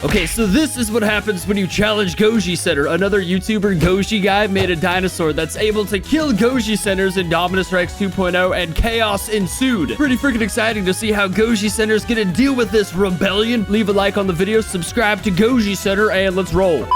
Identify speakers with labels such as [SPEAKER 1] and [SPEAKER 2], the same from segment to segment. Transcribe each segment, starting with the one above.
[SPEAKER 1] Okay, so this is what happens when you challenge GojiCenter. Another YouTuber, Gojiguy, made a dinosaur that's able to kill GojiCenter's Indominus Rex 2.0, and chaos ensued. Pretty freaking exciting to see how GojiCenter's gonna deal with this rebellion. Leave a like on the video, subscribe to GojiCenter, and let's roll.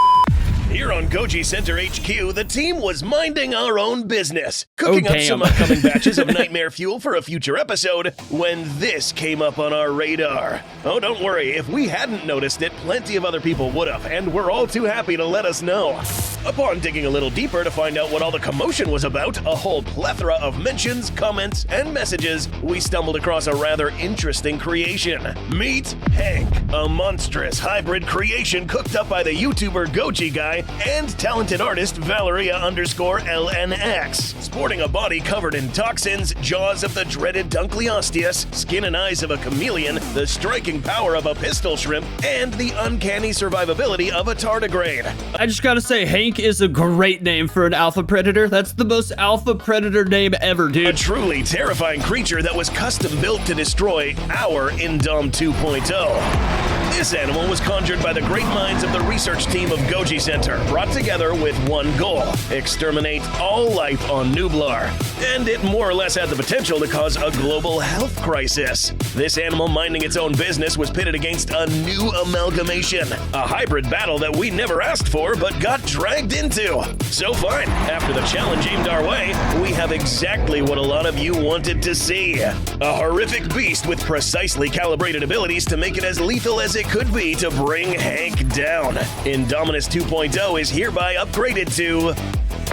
[SPEAKER 2] Here on GojiCenter HQ, the team was minding our own business, cooking up some upcoming batches of nightmare fuel for a future episode, when this came up on our radar. Oh, don't worry, if we hadn't noticed it, plenty of other people would have, and we're all too happy to let us know. Upon digging a little deeper to find out what all the commotion was about, a whole plethora of mentions, comments, and messages, we stumbled across a rather interesting creation. Meet Hank, a monstrous hybrid creation cooked up by the YouTuber Gojiguy and talented artist Valeria_LNX. Sporting a body covered in toxins, jaws of the dreaded Dunkleosteus, skin and eyes of a chameleon, the striking power of a pistol shrimp, and the uncanny survivability of a tardigrade.
[SPEAKER 1] I just gotta say, Hank is a great name for an alpha predator. That's the most alpha predator name ever, dude.
[SPEAKER 2] A truly terrifying creature that was custom built to destroy our Indom 2.0. This animal was conjured by the great minds of the research team of GojiCenter, brought together with one goal: exterminate all life on Nublar. And it more or less had the potential to cause a global health crisis. This animal minding its own business was pitted against a new amalgamation, a hybrid battle that we never asked for but got dragged into. So fine, after the challenge aimed our way, we have exactly what a lot of you wanted to see. A horrific beast with precisely calibrated abilities to make it as lethal as it could be to bring Hank down. Indominus 2.0 is hereby upgraded to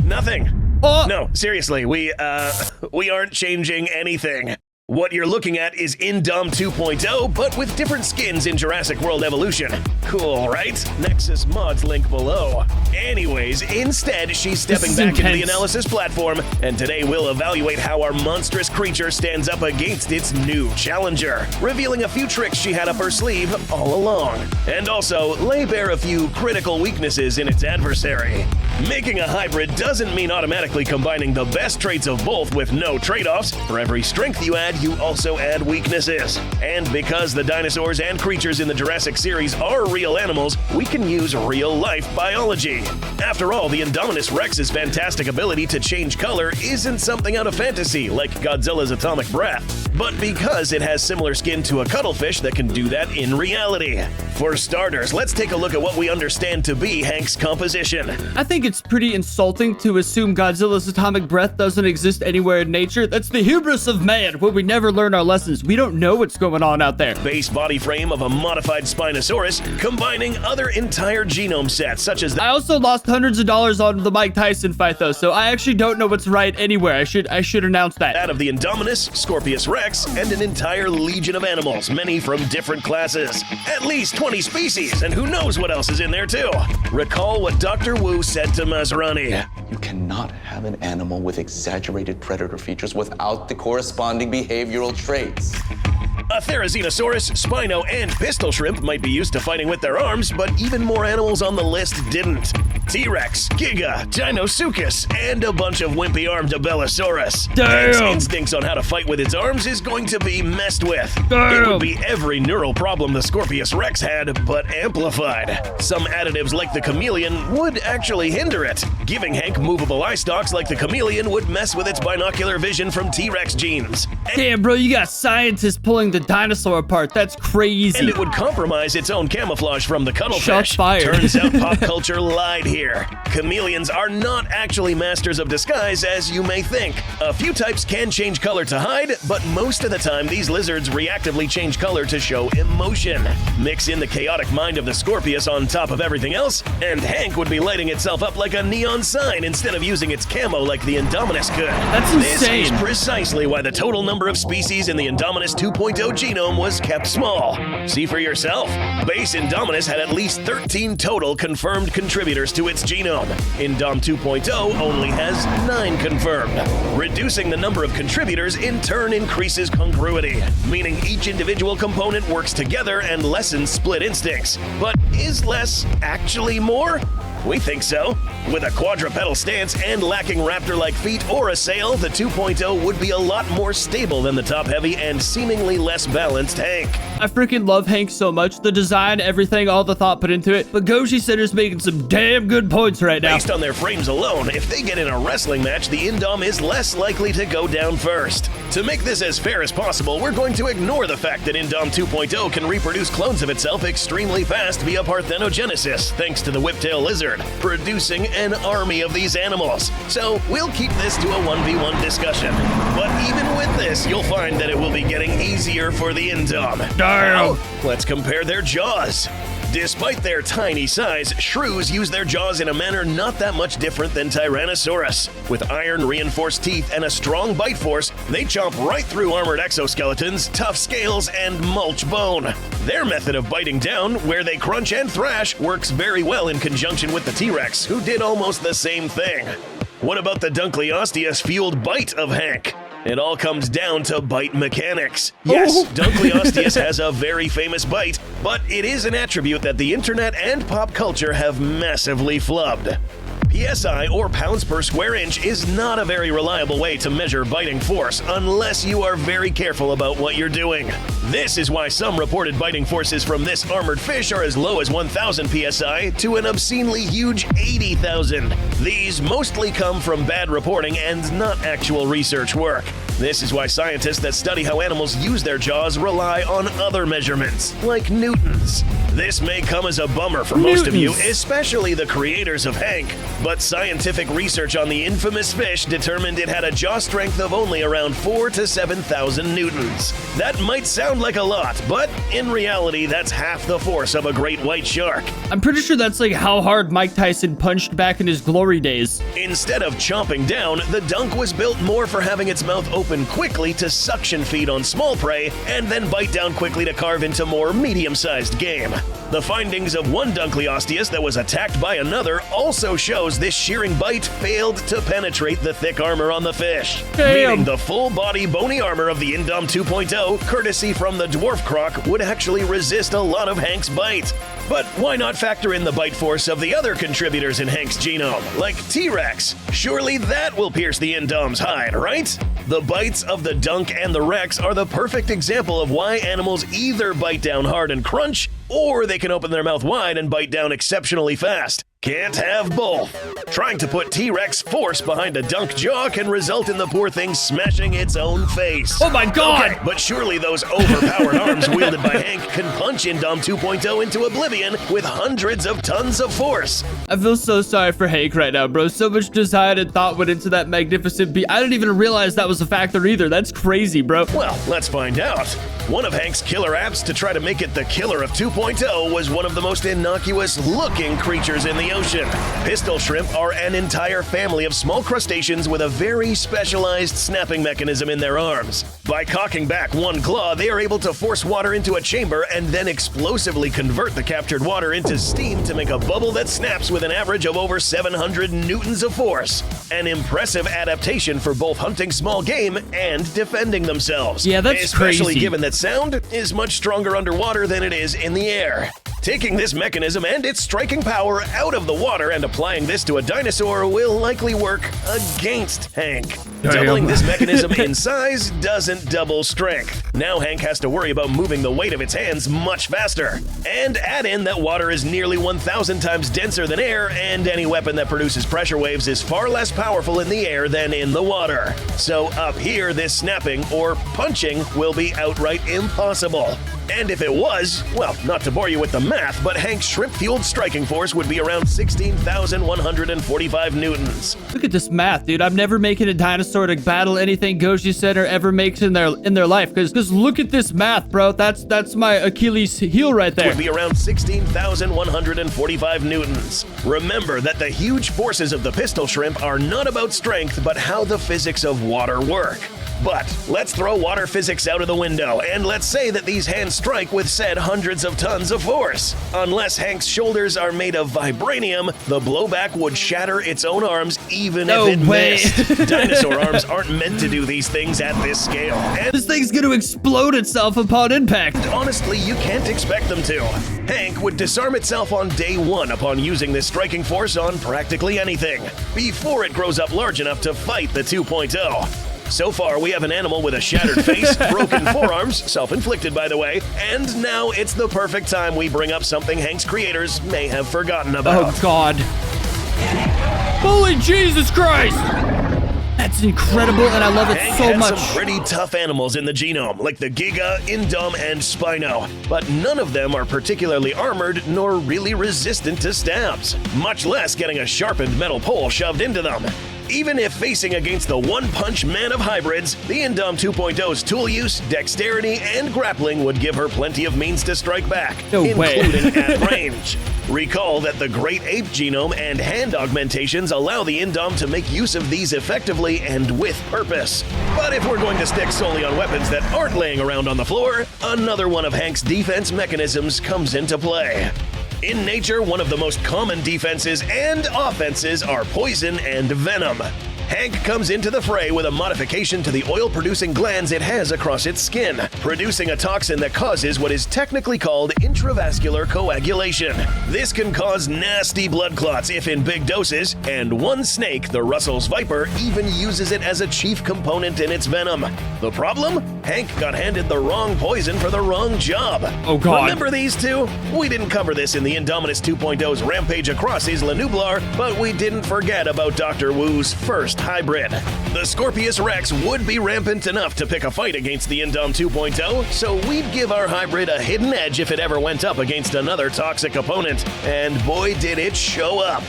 [SPEAKER 2] nothing. No, seriously, we aren't changing anything. What you're looking at is Indom 2.0, but with different skins in Jurassic World Evolution. Cool, right? Nexus mods link below. Anyways, instead, she's stepping back into the analysis platform, and today we'll evaluate how our monstrous creature stands up against its new challenger, revealing a few tricks she had up her sleeve all along, and also lay bare a few critical weaknesses in its adversary. Making a hybrid doesn't mean automatically combining the best traits of both with no trade-offs. For every strength you add, you also add weaknesses. And because the dinosaurs and creatures in the Jurassic series are real animals, we can use real-life biology. After all, the Indominus Rex's fantastic ability to change color isn't something out of fantasy, like Godzilla's atomic breath, but because it has similar skin to a cuttlefish that can do that in reality. For starters, let's take a look at what we understand to be Hank's composition.
[SPEAKER 1] I think it's pretty insulting to assume Godzilla's atomic breath doesn't exist anywhere in nature. That's the hubris of man, where we never learn our lessons. We don't know what's going on out there.
[SPEAKER 2] Base body frame of a modified Spinosaurus, combining other entire genome sets, such as
[SPEAKER 1] I also lost hundreds of dollars on the Mike Tyson fight, though, so I actually don't know what's right anywhere. I should announce that.
[SPEAKER 2] That of the Indominus, Scorpius Rex, and an entire legion of animals, many from different classes. At least 20 species, and who knows what else is in there, too. Recall what Dr. Wu said to Masrani.
[SPEAKER 3] You cannot have an animal with exaggerated predator features without the corresponding behavioral traits.
[SPEAKER 2] A Therizinosaurus, Spino, and Pistol Shrimp might be used to fighting with their arms, but even more animals on the list didn't. T-Rex, Giga, Dinosuchus, and a bunch of wimpy-armed Abelisaurus. Its instincts on how to fight with its arms is going to be messed with. It would be every neural problem the Scorpius Rex had, but amplified. Some additives like the chameleon would actually hinder it. Giving Hank movable eye stalks like the chameleon would mess with its binocular vision from T-Rex genes.
[SPEAKER 1] Damn, bro, you got scientists pulling the dinosaur apart. That's crazy.
[SPEAKER 2] And it would compromise its own camouflage from the cuttlefish.
[SPEAKER 1] Shots fired.
[SPEAKER 2] Turns out pop culture lied here. Chameleons are not actually masters of disguise, as you may think. A few types can change color to hide, but most of the time these lizards reactively change color to show emotion. Mix in the chaotic mind of the Scorpius on top of everything else, and Hank would be lighting itself up like a neon sign instead of using its camo like the Indominus could.
[SPEAKER 1] That's insane.
[SPEAKER 2] This is precisely why the total number of species in the Indominus 2.0 genome was kept small. See for yourself. Base Indominus had at least 13 total confirmed contributors to its genome. Indom 2.0 only has 9 confirmed. Reducing the number of contributors in turn increases congruity, meaning each individual component works together and lessens split instincts. But is less actually more? We think so. With a quadrupedal stance and lacking raptor-like feet or a sail, the 2.0 would be a lot more stable than the top-heavy and seemingly less balanced Hank.
[SPEAKER 1] I freaking love Hank so much. The design, everything, all the thought put into it. But GojiCenter's making some damn good points right now.
[SPEAKER 2] Based on their frames alone, if they get in a wrestling match, the Indom is less likely to go down first. To make this as fair as possible, we're going to ignore the fact that Indom 2.0 can reproduce clones of itself extremely fast via parthenogenesis, thanks to the whiptail lizard, producing an army of these animals. So we'll keep this to a 1v1 discussion. But even with this, you'll find that it will be getting easier for the Indom. Now, let's compare their jaws. Despite their tiny size, shrews use their jaws in a manner not that much different than Tyrannosaurus. With iron-reinforced teeth and a strong bite force, they chomp right through armored exoskeletons, tough scales, and mulch bone. Their method of biting down, where they crunch and thrash, works very well in conjunction with the T-Rex, who did almost the same thing. What about the Dunkleosteus-fueled bite of Hank? It all comes down to bite mechanics. Yes, Dunkleosteus has a very famous bite, but it is an attribute that the internet and pop culture have massively flubbed. PSI, or pounds per square inch, is not a very reliable way to measure biting force unless you are very careful about what you're doing. This is why some reported biting forces from this armored fish are as low as 1,000 PSI to an obscenely huge 80,000. These mostly come from bad reporting and not actual research work. This is why scientists that study how animals use their jaws rely on other measurements, like newtons. This may come as a bummer for most of you, especially the creators of Hank, but scientific research on the infamous fish determined it had a jaw strength of only around 4,000 to 7,000 newtons. That might sound like a lot, but in reality, that's half the force of a great white shark.
[SPEAKER 1] I'm pretty sure that's like how hard Mike Tyson punched back in his glory days.
[SPEAKER 2] Instead of chomping down, the dunk was built more for having its mouth open quickly to suction feed on small prey and then bite down quickly to carve into more medium-sized game. The findings of one Dunkleosteus that was attacked by another also shows this shearing bite failed to penetrate the thick armor on the fish. Meaning the full-body bony armor of the Indom 2.0, courtesy from the dwarf croc, would actually resist a lot of Hank's bite. But why not factor in the bite force of the other contributors in Hank's genome, like T-Rex? Surely that will pierce the Indom's hide, right? The bites of the Dunk and the Rex are the perfect example of why animals either bite down hard and crunch, or they can open their mouth wide and bite down exceptionally fast. Can't have both. Trying to put T-Rex force behind a dunk jaw can result in the poor thing smashing its own face.
[SPEAKER 1] Oh my god!
[SPEAKER 2] Okay, but surely those overpowered arms wielded by Hank can punch Indom 2.0 into oblivion with hundreds of tons of force.
[SPEAKER 1] I feel so sorry for Hank right now, bro. So much design and thought went into that magnificent beast. I didn't even realize that was a factor either. That's crazy, bro.
[SPEAKER 2] Well, let's find out. One of Hank's killer apps to try to make it the killer of 2.0 was one of the most innocuous-looking creatures in the ocean. Pistol shrimp are an entire family of small crustaceans with a very specialized snapping mechanism in their arms. By cocking back one claw, they are able to force water into a chamber and then explosively convert the captured water into steam to make a bubble that snaps with an average of over 700 newtons of force. An impressive adaptation for both hunting small game and defending themselves.
[SPEAKER 1] Yeah, that's
[SPEAKER 2] especially
[SPEAKER 1] crazy.
[SPEAKER 2] given that sound is much stronger underwater than it is in the air. Taking this mechanism and its striking power out of the water and applying this to a dinosaur will likely work against Hank. Doubling this mechanism in size doesn't double strength. Now Hank has to worry about moving the weight of its hands much faster. And add in that water is nearly 1,000 times denser than air, and any weapon that produces pressure waves is far less powerful in the air than in the water. So up here, this snapping or punching will be outright impossible. And if it was, well, not to bore you with the math, but Hank's shrimp-fueled striking force would be around 16,145 newtons.
[SPEAKER 1] Look at this math, dude. I'm never making a dinosaur to battle anything GojiCenter ever makes in their life. Because look at this math, bro. That's my Achilles heel right there.
[SPEAKER 2] Would be around 16,145 newtons. Remember that the huge forces of the pistol shrimp are not about strength, but how the physics of water work. But let's throw water physics out of the window, and let's say that these hands strike with said hundreds of tons of force. Unless Hank's shoulders are made of vibranium, the blowback would shatter its own arms even if it missed. Dinosaur arms aren't meant to do these things at this scale. And
[SPEAKER 1] This thing's gonna explode itself upon impact.
[SPEAKER 2] honestly, you can't expect them to. Hank would disarm itself on day one upon using this striking force on practically anything, before it grows up large enough to fight the 2.0. So far, we have an animal with a shattered face, broken forearms, self-inflicted by the way, and now it's the perfect time we bring up something Hank's creators may have forgotten about.
[SPEAKER 1] Oh, God. Holy Jesus Christ! That's incredible, and I love it
[SPEAKER 2] Hank
[SPEAKER 1] so
[SPEAKER 2] had
[SPEAKER 1] much.
[SPEAKER 2] some pretty tough animals in the genome, like the Giga, Indom, and Spino, but none of them are particularly armored nor really resistant to stabs, much less getting a sharpened metal pole shoved into them. Even if facing against the one-punch man of hybrids, the Indom 2.0's tool use, dexterity, and grappling would give her plenty of means to strike back,
[SPEAKER 1] No way.
[SPEAKER 2] including at range. Recall that the Great Ape genome and hand augmentations allow the Indom to make use of these effectively and with purpose. But if we're going to stick solely on weapons that aren't laying around on the floor, another one of Hank's defense mechanisms comes into play. In nature, one of the most common defenses and offenses are poison and venom. Hank comes into the fray with a modification to the oil-producing glands it has across its skin, producing a toxin that causes what is technically called intravascular coagulation. This can cause nasty blood clots if in big doses, and one snake, the Russell's viper, even uses it as a chief component in its venom. The problem? Hank got handed the wrong poison for the wrong job.
[SPEAKER 1] Oh, God.
[SPEAKER 2] Remember these two? We didn't cover this in the Indominus 2.0's rampage across Isla Nublar, but we didn't forget about Dr. Wu's first hybrid. The Scorpius Rex would be rampant enough to pick a fight against the Indom 2.0, so we'd give our hybrid a hidden edge if it ever went up against another toxic opponent. And boy, did it show up.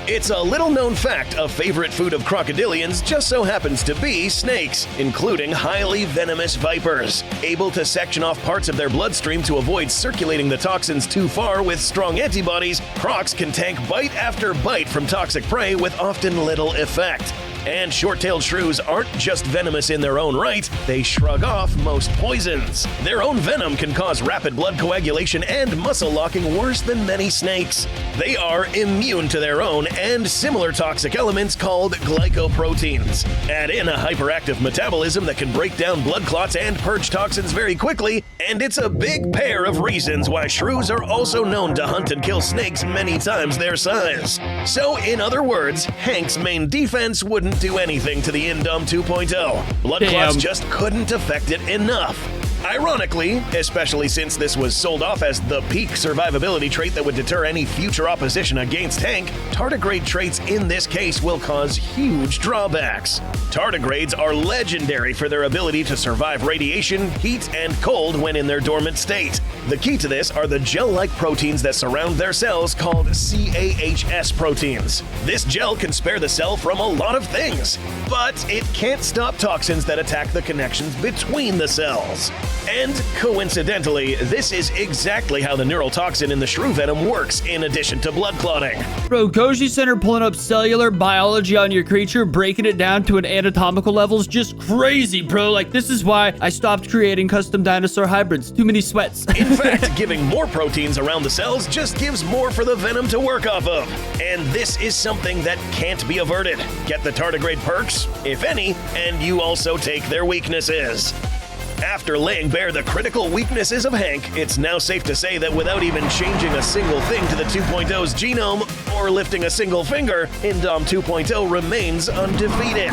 [SPEAKER 2] It's a little-known fact, a favorite food of crocodilians just so happens to be snakes, including highly venomous vipers. Able to section off parts of their bloodstream to avoid circulating the toxins too far with strong antibodies, crocs can tank bite after bite from toxic prey with often little effect. And short-tailed shrews aren't just venomous in their own right, they shrug off most poisons. Their own venom can cause rapid blood coagulation and muscle locking worse than many snakes. They are immune to their own and similar toxic elements called glycoproteins. Add in a hyperactive metabolism that can break down blood clots and purge toxins very quickly, and it's a big pair of reasons why shrews are also known to hunt and kill snakes many times their size. So, in other words, Hank's main defense wouldn't do anything to the Indom 2.0. Blood clots just couldn't affect it enough. Ironically, especially since this was sold off as the peak survivability trait that would deter any future opposition against Hank, tardigrade traits in this case will cause huge drawbacks. Tardigrades are legendary for their ability to survive radiation, heat, and cold when in their dormant state. The key to this are the gel-like proteins that surround their cells called CAHS proteins. This gel can spare the cell from a lot of things, but it can't stop toxins that attack the connections between the cells. And coincidentally, this is exactly how the neural toxin in the shrew venom works in addition to blood clotting.
[SPEAKER 1] Bro, GojiCenter pulling up cellular biology on your creature, breaking it down to an anatomical level is just crazy, bro. Like, this is why I stopped creating custom dinosaur hybrids. Too many sweats.
[SPEAKER 2] In fact, giving more proteins around the cells just gives more for the venom to work off of. And this is something that can't be averted. Get the tardigrade perks, if any, and you also take their weaknesses. After laying bare the critical weaknesses of Hank, it's now safe to say that without even changing a single thing to the 2.0's genome or lifting a single finger, Indom 2.0 remains undefeated.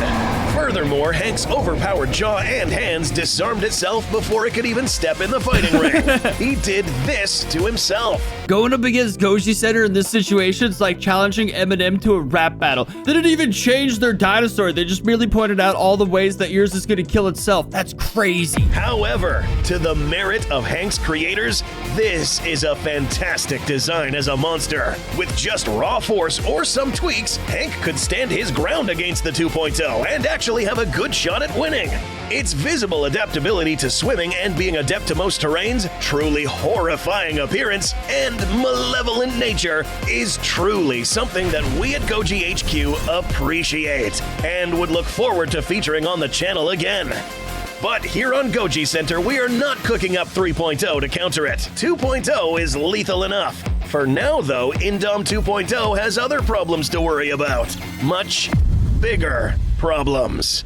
[SPEAKER 2] Furthermore, Hank's overpowered jaw and hands disarmed itself before it could even step in the fighting ring. He did this to himself.
[SPEAKER 1] Going up against GojiCenter in this situation is like challenging Eminem to a rap battle. They didn't even change their dinosaur. They just merely pointed out all the ways that yours is going to kill itself. That's crazy.
[SPEAKER 2] However, to the merit of Hank's creators, this is a fantastic design as a monster. With just raw force or some tweaks, Hank could stand his ground against the 2.0 and actually have a good shot at winning. Its visible adaptability to swimming and being adept to most terrains, truly horrifying appearance, and malevolent nature is truly something that we at Goji HQ appreciate and would look forward to featuring on the channel again. But here on GojiCenter, we are not cooking up 3.0 to counter it. 2.0 is lethal enough. For now, though, Indom 2.0 has other problems to worry about. Much bigger problems.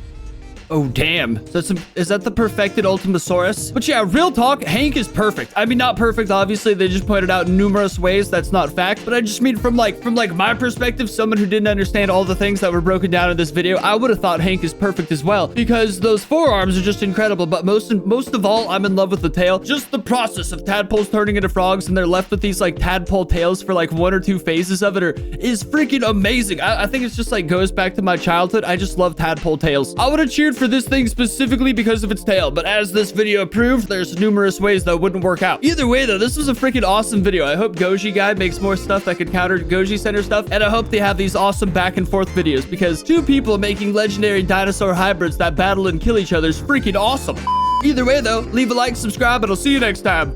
[SPEAKER 1] Oh, damn. So is that the perfected Ultimasaurus? But yeah, real talk, Hank is perfect. I mean, not perfect, obviously. They just pointed out numerous ways. That's not fact. But I just mean from my perspective, someone who didn't understand all the things that were broken down in this video, I would have thought Hank is perfect as well. Because those forearms are just incredible. But most of all, I'm in love with the tail. Just the process of tadpoles turning into frogs and they're left with these like tadpole tails for like 1 or 2 phases of it is freaking amazing. I think it's just like goes back to my childhood. I just love tadpole tails. I would have cheered for this thing specifically because of its tail, but as this video proved, there's numerous ways that wouldn't work out. Either way though, this was a freaking awesome video. I hope Gojiguy makes more stuff that could counter GojiCenter stuff, and I hope they have these awesome back and forth videos, because 2 people making legendary dinosaur hybrids that battle and kill each other is freaking awesome. Either way though, leave a like, subscribe, and I'll see you next time.